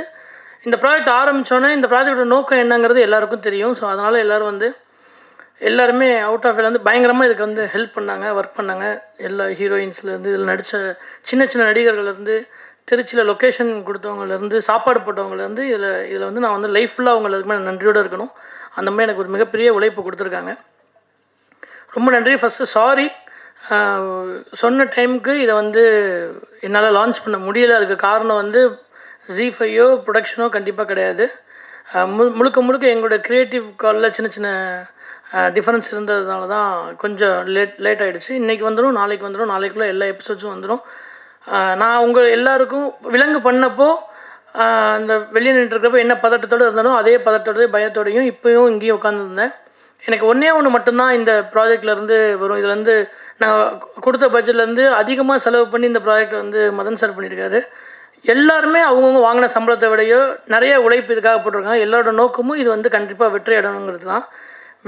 இந்த ப்ராஜெக்ட் ஆரம்பித்தோன்னே இந்த ப்ராஜெக்டோட நோக்கம் என்னங்கிறது எல்லாருக்கும் தெரியும். ஸோ அதனால் எல்லாருமே அவுட் ஆஃப் வந்து பயங்கரமாக இதுக்கு வந்து ஹெல்ப் பண்ணாங்க, ஒர்க் பண்ணாங்க. எல்லா ஹீரோயின்ஸ்லேருந்து, இதில் நடித்த சின்ன சின்ன நடிகர்கள்லேருந்து, திருச்சியில் லொக்கேஷன் கொடுத்தவங்கலேருந்து, சாப்பாடு போட்டவங்கலேருந்து, இதில் வந்து நான் வந்து லைஃப் ஃபுல்லாக அவங்களுக்கு மேலே நன்றியோடு இருக்கணும். அந்த மாதிரி எனக்கு ஒரு மிகப்பெரிய உழைப்பு கொடுத்துருக்காங்க. ரொம்ப நன்றி. ஃபஸ்ட்டு சாரி, சொன்ன டைமுக்கு இதை வந்து என்னால் லான்ச் பண்ண முடியலை. அதுக்கு காரணம் வந்து ஜீ5யோ ப்ரொடக்ஷனோ கண்டிப்பாக கிடையாது. முழுக்க எங்களோட க்ரியேட்டிவ் காலில் சின்ன சின்ன டிஃப்ரென்ஸ் இருந்ததுனால தான் கொஞ்சம் லேட் ஆகிடுச்சு. இன்றைக்கி வந்துடும், நாளைக்கு வந்துடும், நாளைக்குள்ளே எல்லா எபிசோட்ஸும் வந்துடும். நான் உங்கள் எல்லாருக்கும் விலங்கு பண்ணப்போ அந்த வெளியே நின்றுருக்கிறப்ப என்ன பதட்டத்தோடு இருந்தாலும் அதே பதட்டத்தோடய பயத்தோடையும் இப்போயும் இங்கேயும் உட்காந்துருந்தேன். எனக்கு ஒன்று மட்டும்தான் இந்த ப்ராஜெக்ட்லேருந்து வரும். இதுலேருந்து நான் கொடுத்த பட்ஜெட்லேருந்து அதிகமாக செலவு பண்ணி இந்த ப்ராஜெக்ட் வந்து மதன் சார் பண்ணியிருக்காரு. எல்லாருமே அவங்கவுங்க வாங்கின சம்பளத்தை விடையோ நிறைய உழைப்பு இதுக்காக போட்டிருக்காங்க. எல்லாரோட நோக்கமும் இது வந்து கண்டிப்பாக வெற்றி அடையணுங்கிறது தான்.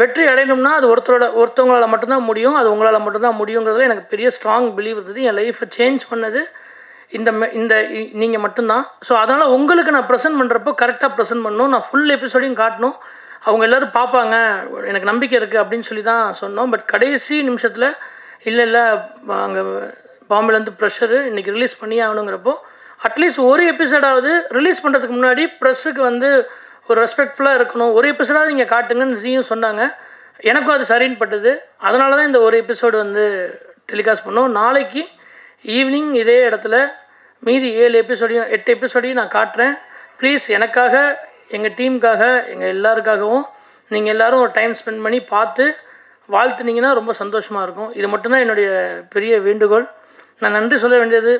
வெற்றி அடையணும்னா அது ஒருத்தவங்களால் மட்டும்தான் முடியும், அது உங்களால் மட்டும்தான் முடியுங்கிறதுல எனக்கு பெரிய ஸ்ட்ராங் பிலீவ் இருந்தது. என் லைஃப்பை சேஞ்ச் பண்ணது இந்த நீங்கள் மட்டும்தான். ஸோ அதனால் உங்களுக்கு நான் ப்ரெசென்ட் பண்ணுறப்போ கரெக்டாக ப்ரெசென்ட் பண்ணணும், நான் ஃபுல் எபிசோடையும் காட்டணும், அவங்க எல்லோரும் பார்ப்பாங்க, எனக்கு நம்பிக்கை இருக்குது அப்படின்னு சொல்லி தான் சொன்னோம். பட் கடைசி நிமிஷத்தில் இல்லை அங்கே பாம்பேலேருந்து ப்ரெஷரு இன்றைக்கி ரிலீஸ் பண்ணி ஆகணுங்கிறப்போ அட்லீஸ்ட் ஒரு எபிசோடாவது ரிலீஸ் பண்ணுறதுக்கு முன்னாடி ப்ரெஸ்ஸுக்கு வந்து ஒரு ரெஸ்பெக்ட்ஃபுல்லாக இருக்கணும், ஒரு எபிசோடாவது இங்கே காட்டுங்கன்னு ஜியும் சொன்னாங்க. எனக்கும் அது சரின்னு பட்டது. அதனால தான் இந்த ஒரு எபிசோடு வந்து டெலிகாஸ்ட் பண்ணோம். நாளைக்கு ஈவினிங் இதே இடத்துல மீதி 8 எபிசோடையும் நான் காட்டுறேன். ப்ளீஸ் எனக்காக, எங்கள் டீமுக்காக, எங்கள் எல்லாருக்காகவும் நீங்கள் எல்லோரும் ஒரு டைம் ஸ்பெண்ட் பண்ணி பார்த்து வாழ்த்துனீங்கன்னா ரொம்ப சந்தோஷமாக இருக்கும். இது மட்டும்தான் என்னுடைய பெரிய வேண்டுகோள். நான் நன்றி சொல்ல வேண்டியது,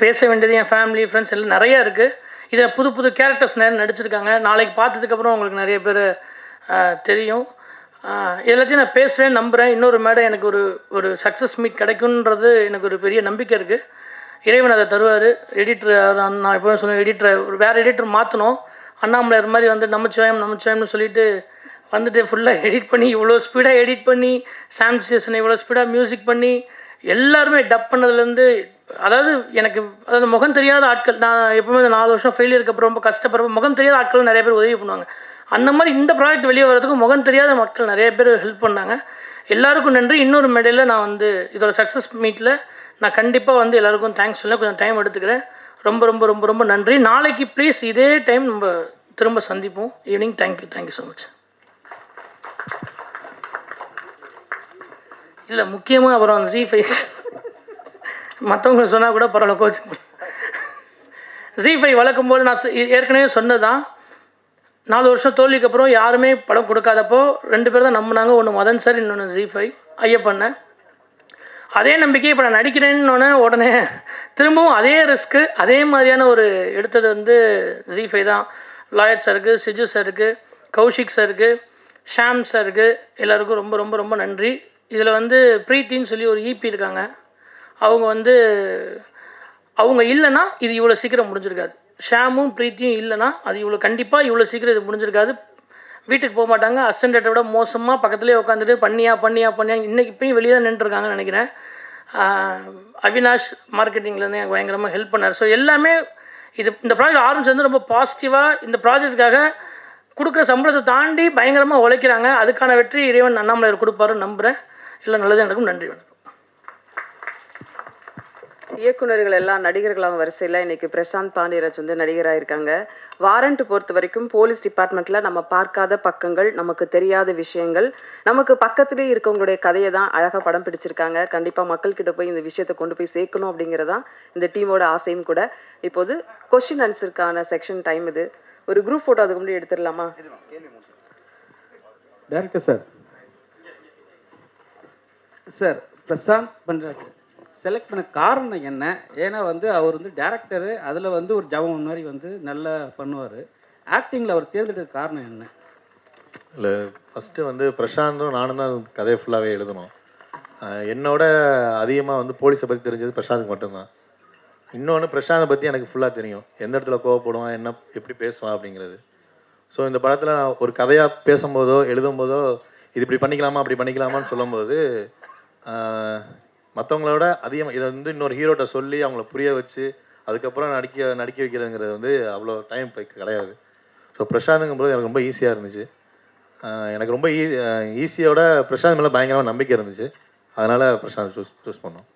பேச வேண்டியது என் ஃபேமிலி ஃப்ரெண்ட்ஸ் எல்லாம் நிறையா இருக்குது. இதில் புது புது கேரக்டர்ஸ் நிறைய நடிச்சிருக்காங்க. நாளைக்கு பார்த்ததுக்கப்புறம் உங்களுக்கு நிறைய பேர் தெரியும். எல்லாத்தையும் நான் பேசுவேன், நம்புகிறேன். இன்னொரு மேடை எனக்கு ஒரு சக்ஸஸ் மீட் கிடைக்குன்றது எனக்கு ஒரு பெரிய நம்பிக்கை இருக்குது. இறைவன் அதை தருவார். எடிட்டர் நான் எப்போவே சொன்னேன், எடிட்டர் வேறு எடிட்டர் மாற்றணும். அண்ணாமலையார் மாதிரி வந்து நமச்சிவாயம்னு சொல்லிட்டு வந்துட்டு ஃபுல்லாக எடிட் பண்ணி, இவ்வளோ ஸ்பீடாக எடிட் பண்ணி, சாம் சீசனை இவ்வளோ ஸ்பீடாக மியூசிக் பண்ணி எல்லாருமே டப் பண்ணதுலேருந்து, அதாவது முகம் தெரியாத ஆட்கள், நான் எப்போவுமே இந்த 4 வருஷம் ஃபெயிலியருக்கு அப்புறம் ரொம்ப கஷ்டப்படுறப்ப முகம் தெரியாத ஆட்கள் நிறைய பேர் உதவி பண்ணுவாங்க. அந்த மாதிரி இந்த ப்ராஜெக்ட் வெளியே வர்றதுக்கு முகம் தெரியாத மக்கள் நிறைய பேர் ஹெல்ப் பண்ணாங்க. எல்லாருக்கும் நன்றி. இன்னொரு மேடையில் நான் வந்து இதோட சக்ஸஸ் மீட்டில் நான் கண்டிப்பாக வந்து எல்லாருக்கும் தேங்க்ஸ் சொல்ல கொஞ்சம் டைம் எடுத்துக்கிறேன். ரொம்ப ரொம்ப ரொம்ப ரொம்ப நன்றி. நாளைக்கு ப்ளீஸ் இதே டைம் நம்ம திரும்ப சந்திப்போம் ஈவினிங். Thank you so much. இல்லை முக்கியமாக அப்புறம் ZEE5 மற்றவங்களுக்கு சொன்னால் கூட பரவாயில்ல, கோச்சு. ZEE5 வளர்க்கும் போது நான் ஏற்கனவே சொன்னதான், 4 வருஷம் தோல்விக்கு அப்புறம் யாருமே படம் கொடுக்காதப்போ 2 பேர் தான் நம்பினாங்க. ஒன்று மதன் சார், இன்னொன்று ZEE5 ஐயப்பண்ண. அதே நம்பிக்கை இப்போ நான் நடிக்கிறேன்னு உடனே திரும்பவும் அதே ரிஸ்க்கு அதே மாதிரியான ஒரு எடுத்தது வந்து ZEE5 தான். லாயர் சாருக்கு, சிஜு சாருக்கு, கௌஷிக் சாருக்கு, ஷாம் சாருக்கு எல்லாருக்கும் ரொம்ப ரொம்ப ரொம்ப நன்றி. இதில் வந்து ப்ரீத்தின்னு சொல்லி ஒரு EP இருக்காங்க. அவங்க இல்லைன்னா இது இவ்வளோ சீக்கிரம் முடிஞ்சிருக்காது. ஷாமும் ப்ரீத்தியும் இல்லைன்னா அது கண்டிப்பாக இவ்வளோ சீக்கிரம் இது முடிஞ்சிருக்காது. வீட்டுக்கு போக மாட்டாங்க. அசண்டேட்டை விட மோசமாக பக்கத்துலேயே உட்காந்துட்டு பண்ணியா இன்றைக்கி இப்போயும் வெளியே தான் நின்றுருக்காங்கன்னு நினைக்கிறேன். அவினாஷ் மார்க்கெட்டிங்லேருந்து எனக்கு பயங்கரமாக ஹெல்ப் பண்ணார். ஸோ எல்லாமே இந்த ப்ராஜெக்ட் ஆரம்பிச்சு வந்து ரொம்ப பாசிட்டிவாக இந்த ப்ராஜெக்டுக்காக கொடுக்குற சம்பளத்தை தாண்டி பயங்கரமாக உழைக்கிறாங்க. அதுக்கான வெற்றி இறைவன் அண்ணாமலையார் கொடுப்பாருன்னு நம்புகிறேன். எல்லாம் நல்லது நடக்கும். நன்றி, வணக்கம். இயக்குநர்கள் எல்லாம் நடிகர்களாக வரிசையில் இன்னைக்கு பிரசாந்த் பாண்டியராஜ் வந்து நடிகராக இருக்காங்க. வாரண்ட் பொறுத்த வரைக்கும் போலீஸ் டிபார்ட்மெண்ட்டில் நம்ம பார்க்காத பக்கங்கள், நமக்கு தெரியாத விஷயங்கள், நமக்கு பக்கத்துலேயே இருக்கவங்களுடைய கதையை தான் அழகாக படம் பிடிச்சிருக்காங்க. கண்டிப்பாக மக்கள்கிட்ட போய் இந்த விஷயத்தை கொண்டு போய் சேர்க்கணும் அப்படிங்கிறதான் இந்த டீமோட ஆசையும் கூட. இப்போது கொஸ்டின் ஆன்சருக்கான செக்ஷன் டைம் இது. ஒரு குரூப் ஃபோட்டோ அதுக்கு முன்னாடி எடுத்துடலாமா? டைரக்டர் சார் பிரசாந்த் பண்றாரு செலக்ட் பண்ண காரணம் என்ன? ஏன்னா வந்து அவர் வந்து டேரக்டரு, அதில் வந்து ஒரு ஜபம் மாதிரி வந்து நல்லா பண்ணுவார். ஆக்டிங்கில் அவர் தேர்ந்தெடுக்க காரணம் என்ன? இல்லை, ஃபஸ்ட்டு வந்து பிரசாந்தும் நானும் தான் கதையை ஃபுல்லாகவே எழுதணும். என்னோட அதிகமாக வந்து போலீஸை பற்றி தெரிஞ்சது பிரசாந்துக்கு மட்டும்தான். இன்னொன்று, பிரசாந்தை பற்றி எனக்கு ஃபுல்லாக தெரியும். எந்த இடத்துல கோவப்படுவான், எப்படி பேசுவான் அப்படிங்கிறது. ஸோ இந்த படத்தில் நான் ஒரு கதையாக பேசும்போதோ எழுதும்போதோ இது இப்படி பண்ணிக்கலாமா அப்படி பண்ணிக்கலாமான்னு சொல்லும்போது மற்றவங்களோட அதிகமாக இதை வந்து இன்னொரு ஹீரோட்ட சொல்லி அவங்கள புரிய வச்சு அதுக்கப்புறம் நடிக்க வைக்கிறதுங்கிறது வந்து அவ்வளோ டைம் இப்போ கிடையாது. ஸோ பிரசாந்துங்கும்போது எனக்கு ரொம்ப ஈஸியாக இருந்துச்சு. எனக்கு ரொம்ப ஈஸியோட பிரசாந்த் மேலே பயங்கரமாக நம்பிக்கை இருந்துச்சு. அதனால் பிரசாந்த் சூஸ் பண்ணோம்.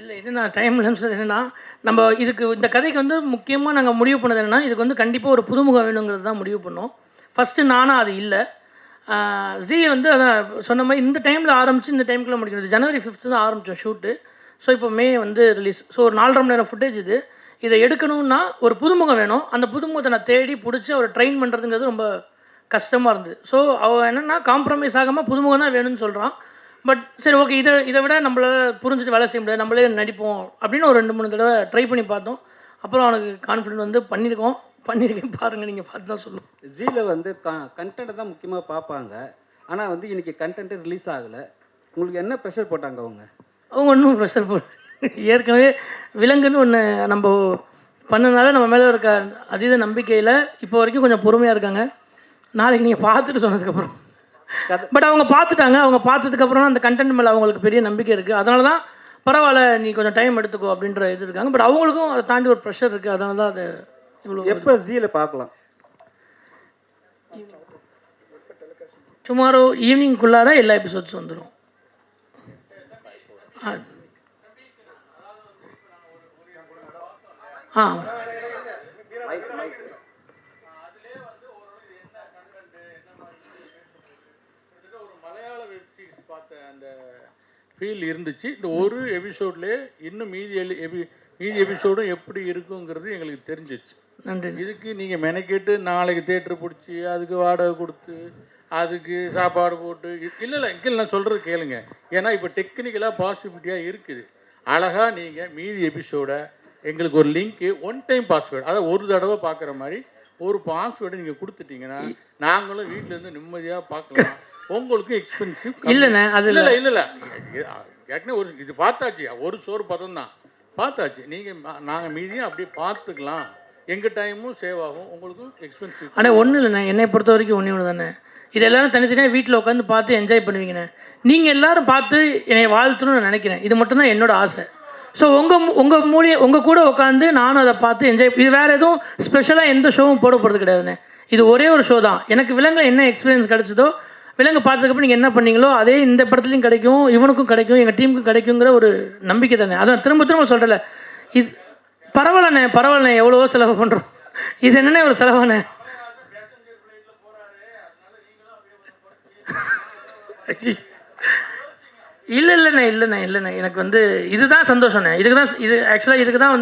இல்லை, இது நான் டைம் இல்லைன்னு என்னென்னா, நம்ம இந்த கதைக்கு வந்து முக்கியமாக நாங்கள் முடிவு பண்ணது என்னென்னா, இதுக்கு வந்து கண்டிப்பாக ஒரு புதுமுகம் வேணுங்கிறது தான் முடிவு பண்ணோம். ஃபஸ்ட்டு நானும் அது இல்லை. ஜி வந்து அதான் சொன்ன மாதிரி இந்த டைமில் ஆரம்பித்து இந்த டைமுக்குள்ளே முடிக்கிறது. ஜனவரி 5 தான் ஆரம்பித்தோம் ஷூட்டு. ஸோ இப்போ மே வந்து ரிலீஸ். ஸோ ஒரு 4.5 மணி நேரம் ஃபுட்டேஜ் இது. இதை எடுக்கணும்னா ஒரு புதுமுகம் வேணும். அந்த புதுமுகத்தை நான் தேடி பிடிச்சி அவரை ட்ரெயின் பண்ணுறதுங்கிறது ரொம்ப கஷ்டமாக இருந்தது. ஸோ அவன் என்னென்னா காம்ப்ரமைஸ் ஆகாமல் புதுமுகம் தான் வேணும்னு சொல்கிறான். பட் சரி, ஓகே, இதை விட நம்மளால் புரிஞ்சுட்டு வேலை செய்ய முடியாது, நம்மளே நடிப்போம் அப்படின்னு ஒரு 2-3 தடவை ட்ரை பண்ணி பார்த்தோம். அப்புறம் அவனுக்கு கான்ஃபிடென்ட் வந்து பண்ணியிருக்கேன் பாருங்கள், நீங்கள் பார்த்து தான் சொல்லுவோம். ஜீல வந்து கண்டென்ட்டை தான் முக்கியமாக பார்ப்பாங்க. ஆனால் வந்து இன்றைக்கி கண்டென்ட்டு ரிலீஸ் ஆகலை. உங்களுக்கு என்ன ப்ரெஷர் போட்டாங்க அவங்க ஒன்றும் ப்ரெஷர் ஏற்கனவே விலங்குன்னு ஒன்று நம்ம பண்ணனால நம்ம மேலே இருக்க அதீத நம்பிக்கையில் இப்போ வரைக்கும் கொஞ்சம் பொறுமையாக இருக்காங்க. நாளைக்கு நீங்கள் பார்த்துட்டு சொன்னதுக்கப்புறம் பட் அவங்க பார்த்துட்டாங்க. அவங்க பார்த்ததுக்கப்புறம் அந்த கண்டென்ட் மேலே அவங்களுக்கு பெரிய நம்பிக்கை இருக்குது. அதனால தான் பரவாயில்ல, நீ கொஞ்சம் டைம் எடுத்துக்கோ அப்படின்ற இது இருக்காங்க. பட் அவங்களுக்கும் அதை தாண்டி ஒரு ப்ரெஷர் இருக்குது. அதனால தான் அது இவ்வளோ. எப்போ ஜீல பார்க்கலாம்? டுமாரோ ஈவினிங்குள்ளார எல்லா எபிசோட்ஸும் வந்துடும். ஆ ஃபீல் இருந்துச்சு. இந்த ஒரு எபிசோட்லேயே இன்னும் மீதி எபிசோடும் எப்படி இருக்குங்கிறது எங்களுக்கு தெரிஞ்சிச்சு. நன்றி. இதுக்கு நீங்கள் மெனக்கெட்டு நாளைக்கு தேட்டர் பிடிச்சி அதுக்கு வாடகை கொடுத்து அதுக்கு சாப்பாடு போட்டு இல்லை இங்கே நான் சொல்கிறது கேளுங்க. ஏன்னா இப்போ டெக்னிக்கலாக பாசிபிலிட்டியாக இருக்குது. அழகாக நீங்கள் மீதி எபிசோடை எங்களுக்கு ஒரு லிங்க்கு ஒன் டைம் பாஸ்வேர்டு, அதாவது ஒரு தடவை பார்க்குற மாதிரி ஒரு பாஸ்வேர்டு நீங்கள் கொடுத்துட்டீங்கன்னா நாங்களும் வீட்டிலேருந்து நிம்மதியாக பார்க்கலாம். உங்களுக்கு எக்ஸ்பென்சிவ் இல்லைண்ணே, அது இல்லை இல்லை ஏற்கனவே ஒரு இது பார்த்தாச்சு, ஒரு சோறு பதம் தான் பார்த்தாச்சு. நீங்கள் நாங்கள் மீதியும் அப்படியே பார்த்துக்கலாம். எங்கள் டைமும் சேவ் ஆகும், உங்களுக்கும் எக்ஸ்பென்சிவ். ஆனால் ஒன்றும் இல்லைண்ணே, என்னை பொறுத்த வரைக்கும் ஒன்று தானே, இது எல்லோரும் தனித்தனியாக வீட்டில் உட்காந்து பார்த்து என்ஜாய் பண்ணுவீங்கண்ணே. நீங்கள் எல்லோரும் பார்த்து என்னை வாழ்த்தணும்னு நினைக்கிறேன். இது மட்டும்தான் என்னோட ஆசை. ஸோ உங்கள் கூட உட்காந்து நானும் அதை பார்த்து என்ஜாய். இது வேறு எதுவும் ஸ்பெஷலாக எந்த ஷோவும் போட போகிறது கிடையாதுண்ணே. இது ஒரே ஒரு ஷோ தான். எனக்கு விலங்கு என்ன எக்ஸ்பீரியன்ஸ் கிடச்சதோ, விலங்கு பார்த்ததுக்கப்புறம் நீங்கள் என்ன பண்ணீங்களோ அதே இந்த படத்துலையும் கிடைக்கும், இவனுக்கும் கிடைக்கும், எங்கள் டீமுக்கும் கிடைக்குங்கிற ஒரு நம்பிக்கை தானே. அதான் திரும்ப திரும்ப சொல்கிறல, இது பரவாயில்லண்ணே எவ்வளவோ செலவு பண்ணுறோம். இது என்னென்ன ஒரு செலவாண்ணே. இல்லைண்ணே எனக்கு வந்து இதுதான் சந்தோஷண்ணே. இது ஆக்சுவலாக இதுக்கு தான்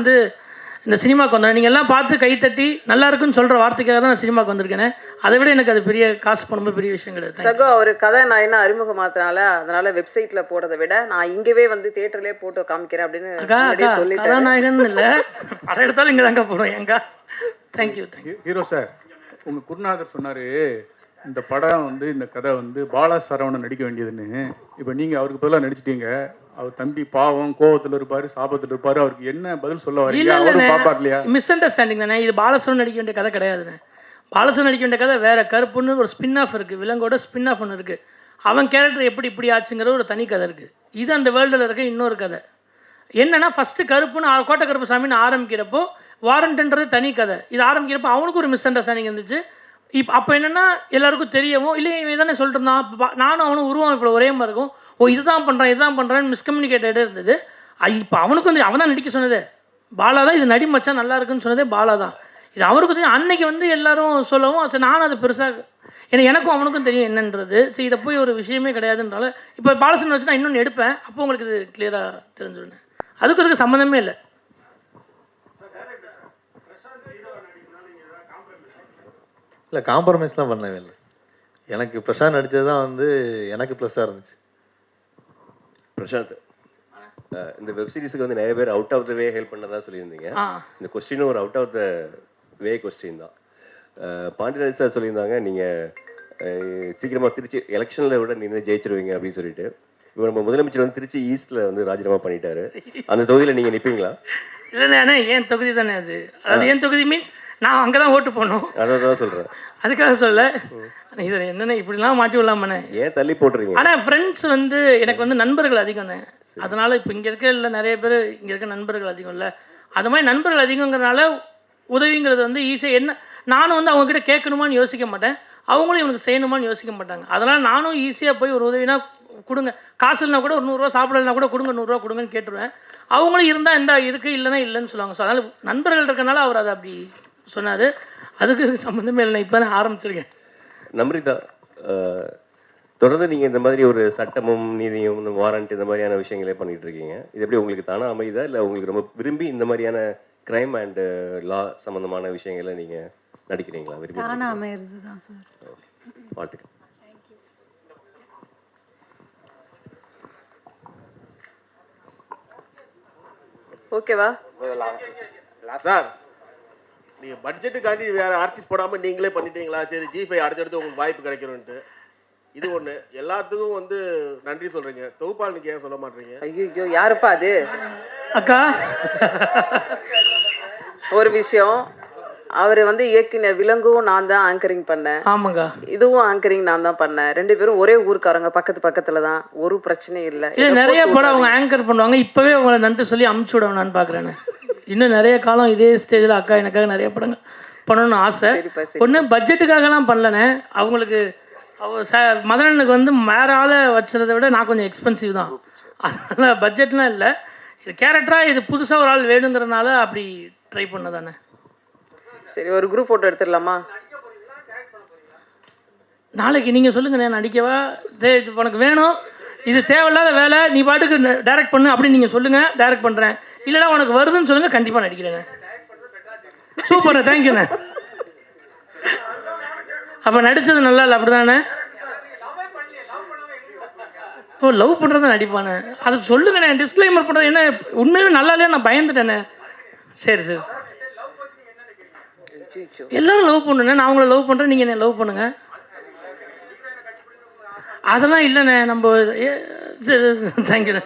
இந்த சினிமாவுக்கு வந்தேன். நீங்கள் எல்லாம் பார்த்து கைத்தட்டி நல்லா இருக்குன்னு சொல்கிற வார்த்தைக்காக தான் நான் சினிமாவுக்கு வந்திருக்கேனே. அதை விட எனக்கு அது பெரிய காசு பண்ணும்போது பெரிய விஷயம் கிடையாது. சகோ ஒரு கதை நான் என்ன அறிமுகமாத்தினால அதனால வெப்சைட்டில் போடுறதை விட நான் இங்கேவே வந்து போட்டு காமிக்கிறேன் அப்படின்னு சொல்லி கதாநாயகன் இல்லை, படம் எடுத்தாலும் இங்கே தாங்க போடுவோம். எங்க தேங்க்யூ. ஹீரோ சார், உங்கள் குருநாதர் சொன்னார் இந்த படம் இந்த கதை பாலா சரவணன் நடிக்க வேண்டியதுன்னு. இப்போ நீங்கள் அவருக்கு பதிலாக நடிச்சிட்டீங்க. அவர் தம்பி பாவம் கோவத்தில் இருப்பார், சாபத்தில் இருப்பார். அவருக்கு என்ன பதில் சொல்ல வரீங்க? இல்லையா மிஸ் அண்டர்ஸ்டாண்டிங் தானே. இது பாலசரவணன் நடிக்க வேண்டிய கதை கிடையாதுண்ணே. பாலசரவணன் நடிக்க வேண்டிய கதை வேற. கருப்புன்னு ஒரு ஸ்பின் ஆஃப் இருக்குது, விலங்கோட ஸ்பின் ஆஃப் ஒன்று இருக்குது. அவன் கேரக்டர் இப்படி ஆச்சுங்கிற ஒரு தனி கதை இருக்குது. இது அந்த வேர்ல்டில் இருக்க இன்னொரு கதை. என்னன்னா ஃபஸ்ட்டு கருப்புன்னு கோட்டை கருப்பு சாமின்னு ஆரம்பிக்கிறப்போ வாரண்ட்ன்றது தனி கதை. இது ஆரம்பிக்கிறப்போ அவனுக்கு ஒரு மிஸ் அண்டர்ஸ்டாண்டிங் இருந்துச்சு. அப்போ என்னென்னா எல்லாருக்கும் தெரியவும் இல்லை, இவன் தானே சொல்லிட்டு இருந்தான். நானும் அவனும் உருவம் இப்போ ஒரே மாதிரி இருக்கும். இதுதான் பண்ணுறான்னு மிஸ்கம்யூனிகேட்டடாக இருந்தது. இப்போ அவனுக்கு அவன் தான் நடிக்க சொன்னதே பாலா தான். இது நடி மச்சான் நல்லா இருக்குன்னு சொன்னதே பாலா தான். இது அவருக்கு தெரியும். அன்னைக்கு எல்லாரும் சொல்லவும் சரி, நானும் அது பெருசாக எனக்கும் அவனுக்கும் தெரியும் என்னன்றது. சரி, இதை போய் ஒரு விஷயமே கிடையாதுன்றால இப்போ பாலசன் வச்சு நான் இன்னொன்று எடுப்பேன். அப்போ உங்களுக்கு இது கிளியராக தெரிஞ்சுடுனேன். அதுக்கு சம்மந்தமே இல்லை. இல்லை, காம்ப்ரமைஸ்லாம் பண்ணவே இல்லை. எனக்கு பிரசாந்த் நடித்தது தான் எனக்கு ப்ளஸ்ஸாக இருந்துச்சு. பிரசாந்த், இந்த வெப் சீரிஸுக்கு நிறைய பேர் out of the way help பண்ணதா சொல்லியிருந்தீங்க. இந்த கொஸ்டினும் ஒரு out of the way question தான். பாண்டியராஜ் சார் சொல்லியிருந்தாங்க நீங்கள் சீக்கிரமாக திருச்சி எலெக்ஷனில் விட நீங்கள் ஜெயிச்சிருவீங்க அப்படின்னு சொல்லிட்டு. இப்போ நம்ம முதலமைச்சர் திருச்சி ஈஸ்ட்டில் ராஜினாமா பண்ணிட்டாரு. அந்த தொகுதியில் நீங்கள் நிற்பீங்களா? இல்லைண்ணே, ஏன் தொகுதி தானே அது. ஏன் தொகுதி மீன்ஸ் நான் அங்கே தான் ஓட்டு போடணும். அதான் சொல்கிறேன். அதுக்காக சொல்ல இது என்னென்ன இப்படிலாம் மாட்டி விடலாமண்ணே. ஏன் தள்ளி போட்டுறீங்க? ஆனால் ஃப்ரெண்ட்ஸ் எனக்கு நண்பர்கள் அதிகம்ண்ணே. அதனால் இப்போ இங்கே இருக்க நிறைய பேர் இங்கே இருக்க நண்பர்கள் அதிகம் இல்லை. அது மாதிரி நண்பர்கள் அதிகங்கிறனால உதவிங்கிறது ஈஸியாக என்ன நானும் அவங்கக்கிட்ட கேட்கணுமான்னு யோசிக்க மாட்டேன், அவங்களும் இவனுக்கு செய்யணுமான்னு யோசிக்க மாட்டாங்க. அதனால் நானும் ஈஸியாக போய் ஒரு உதவினா கொடுங்க, காசு இல்லைனா கூட ஒரு 100 ரூபா சாப்பிடலனா கூட கொடுங்க, 100 ரூபா கொடுங்கன்னு கேட்டுருவேன். அவங்களும் இருந்தால் இருக்குது, இல்லைன்னா இல்லைன்னு சொல்லுவாங்க. ஸோ அதனால் நண்பர்கள் இருக்கனால அவர் அதை அப்படி சொன்னார். அதுக்கு சம்மந்தமே இல்லை. இப்போ தான் ஆரம்பிச்சிருக்கேன். நம்ரிதா, தொடர்ந்து நீங்கள் இந்த மாதிரி ஒரு சட்டமும் நீதியும் இந்த வாரண்ட் இந்த மாதிரியான விஷயங்களே பண்ணிகிட்டு இருக்கீங்க. இது எப்படி உங்களுக்கு தானாக அமையுதா, இல்லை உங்களுக்கு ரொம்ப விரும்பி இந்த மாதிரியான க்ரைம் அண்ட் லா சம்மந்தமான விஷயங்களை நீங்கள் நடிக்கிறீங்களா? விரும்பி தானாக அமையிறது தான் சார். வாழ்த்துக்கள். ஓகேவா சார்? நீங்கள் பட்ஜெட்டுக்காண்டி வேறு ஆர்டிஸ்ட் போடாமல் நீங்களே பண்ணிட்டீங்களா? சரி, G5 அடுத்தடுத்து உங்களுக்கு வாய்ப்பு கிடைக்கணும்ட்டு. இது ஒன்று. எல்லாத்துக்கும் நன்றி சொல்கிறீங்க. தொகுப்பாளனுக்கு ஏன் சொல்ல மாட்டீங்க? ஐயோ, யாருப்பா அது? அக்கா, ஒரு விஷயம், அவர் இயக்கின விலங்கும் நான் தான் ஆங்கரிங் பண்ணேன். ஆமாங்க, இதுவும் ஆங்கரிங் நான் தான் பண்ணேன். 2 பேரும் ஒரே ஊருக்காரங்க, பக்கத்துல தான். ஒரு பிரச்சனையும் இல்லை. இல்லை, நிறைய படம் அவங்க ஆங்கர் பண்ணுவாங்க. இப்போவே அவங்களை நன்றி சொல்லி அமுச்சு விடணும் நான் பார்க்குறேன்னு. இன்னும் நிறைய காலம் இதே ஸ்டேஜில் அக்கா எனக்காக நிறைய படங்கள் பண்ணணும்னு ஆசை. ஒன்று பட்ஜெட்டுக்காகலாம் பண்ணலண்ணே. அவங்களுக்கு மதனனுக்கு வேற ஆளை வச்சுறதை விட நான் கொஞ்சம் எக்ஸ்பென்சிவ் தான். அதனால் பட்ஜெட்லாம் இல்லை. இது கேரக்டராக இது புதுசாக ஒரு ஆள் வேணுங்கிறனால அப்படி ட்ரை பண்ணதானே. சரி, ஒரு குரூப் ஃபோட்டோ எடுத்துடலாமா? நாளைக்கு நீங்கள் சொல்லுங்கண்ணே, நடிக்கவா இது உனக்கு வேணும், இது தேவையில்லாத வேலை, நீ பாட்டுக்கு டைரக்ட் பண்ணு அப்படின்னு நீங்கள் சொல்லுங்கள், டைரக்ட் பண்ணுறேன். இல்லைனா உனக்கு வருதுன்னு சொல்லுங்கள், கண்டிப்பாக நடிக்கிறேங்க. சூப்பர், தேங்க்யூண்ணே. அப்போ நடித்தது நல்லா இல்லை அப்படி தானே? ஓ, லவ் பண்ணுறது நடிப்பானே, அதை சொல்லுங்கண்ணே. டிஸ்க்ளைமர் பண்ணுறது என்ன, உண்மையிலே நல்லா இல்லையா, நான் பயந்துட்டேண்ணே. சரி சரி, எல்லாரும் லவ் பண்ணுண்ணே, நான் அவங்கள லவ் பண்ணுறேன், நீங்கள் என்ன லவ் பண்ணுங்க. அதெல்லாம் இல்லைண்ணே நம்ம. தேங்க்யூண்ணே.